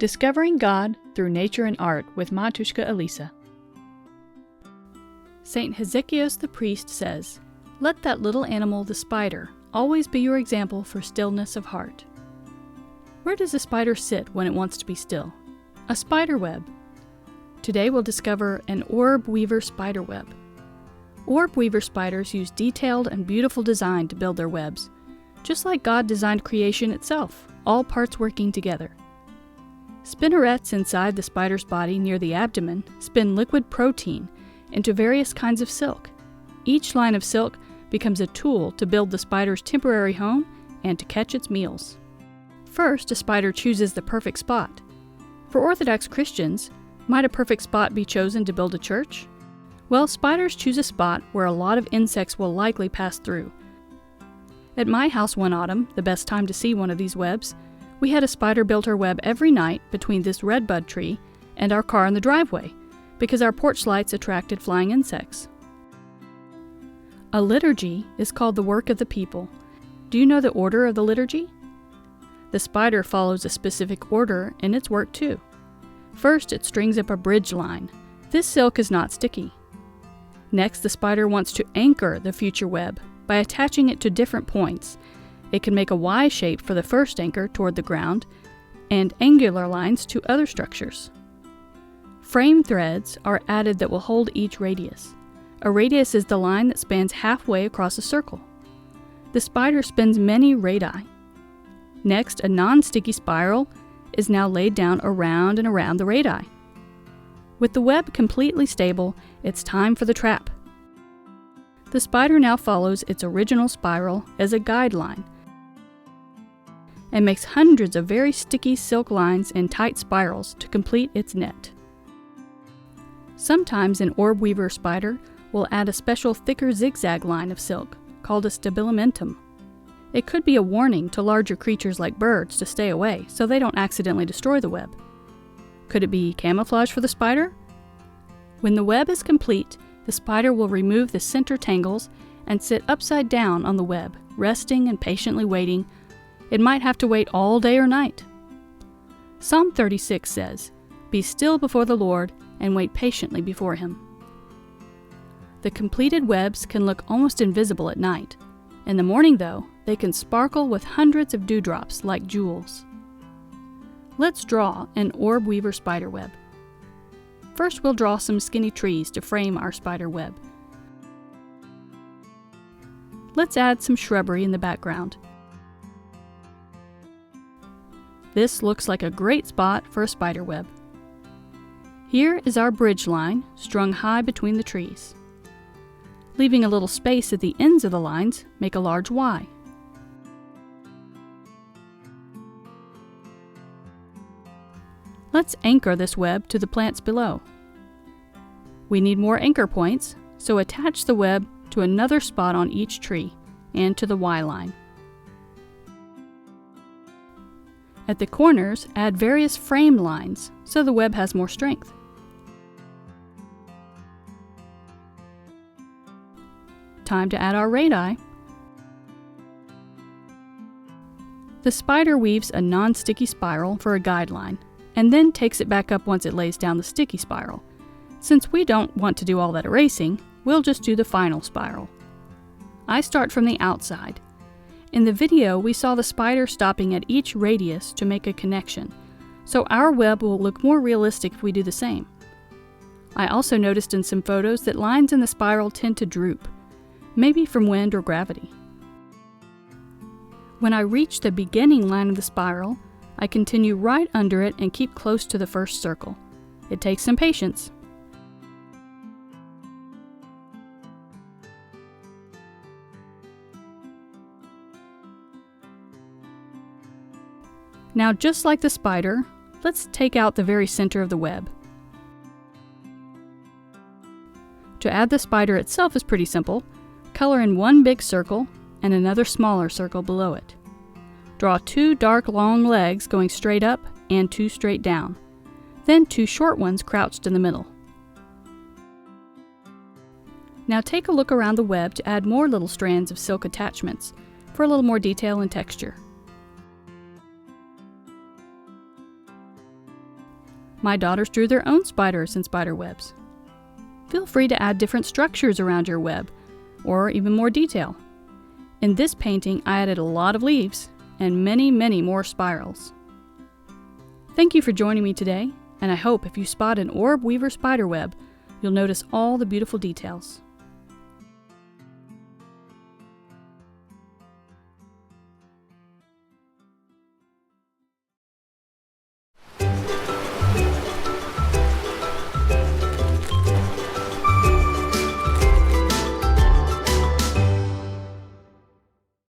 Discovering God Through Nature and Art with Matushka Elesa. St. Hezekiah the priest says, "Let that little animal, the spider, always be your example for stillness of heart." Where does a spider sit when it wants to be still? A spiderweb. Today we'll discover an orb weaver spiderweb. Orb weaver spiders use detailed and beautiful design to build their webs, just like God designed creation itself, all parts working together. Spinnerets inside the spider's body near the abdomen spin liquid protein into various kinds of silk. Each line of silk becomes a tool to build the spider's temporary home and to catch its meals. First, a spider chooses the perfect spot. For Orthodox Christians, might a perfect spot be chosen to build a church? Well, spiders choose a spot where a lot of insects will likely pass through. At my house one autumn, the best time to see one of these webs, we had a spider build her web every night between this redbud tree and our car in the driveway, because our porch lights attracted flying insects. A liturgy is called the work of the people. Do you know the order of the liturgy? The spider follows a specific order in its work too. First, it strings up a bridge line. This silk is not sticky. Next, the spider wants to anchor the future web by attaching it to different points. It can make a Y shape for the first anchor toward the ground and angular lines to other structures. Frame threads are added that will hold each radius. A radius is the line that spans halfway across a circle. The spider spins many radii. Next, a non-sticky spiral is now laid down around and around the radii. With the web completely stable, it's time for the trap. The spider now follows its original spiral as a guideline and makes hundreds of very sticky silk lines and tight spirals to complete its net. Sometimes an orb weaver spider will add a special thicker zigzag line of silk called a stabilimentum. It could be a warning to larger creatures like birds to stay away so they don't accidentally destroy the web. Could it be camouflage for the spider? When the web is complete, the spider will remove the center tangles and sit upside down on the web, resting and patiently waiting. It might have to wait all day or night. Psalm 36 says, "Be still before the Lord and wait patiently before Him." The completed webs can look almost invisible at night. In the morning, though, they can sparkle with hundreds of dewdrops like jewels. Let's draw an orb weaver spider web. First, we'll draw some skinny trees to frame our spider web. Let's add some shrubbery in the background. This looks like a great spot for a spider web. Here is our bridge line, strung high between the trees. Leaving a little space at the ends of the lines, make a large Y. Let's anchor this web to the plants below. We need more anchor points, so attach the web to another spot on each tree and to the Y line. At the corners, add various frame lines so the web has more strength. Time to add our radii. The spider weaves a non-sticky spiral for a guideline and then takes it back up once it lays down the sticky spiral. Since we don't want to do all that erasing, we'll just do the final spiral. I start from the outside. In the video, we saw the spider stopping at each radius to make a connection, so our web will look more realistic if we do the same. I also noticed in some photos that lines in the spiral tend to droop, maybe from wind or gravity. When I reach the beginning line of the spiral, I continue right under it and keep close to the first circle. It takes some patience. Now, just like the spider, let's take out the very center of the web. To add the spider itself is pretty simple. Color in one big circle and another smaller circle below it. Draw two dark long legs going straight up and two straight down, then two short ones crouched in the middle. Now take a look around the web to add more little strands of silk attachments for a little more detail and texture. My daughters drew their own spiders and spider webs. Feel free to add different structures around your web, or even more detail. In this painting, I added a lot of leaves and many, many more spirals. Thank you for joining me today, and I hope if you spot an orb weaver spiderweb, you'll notice all the beautiful details.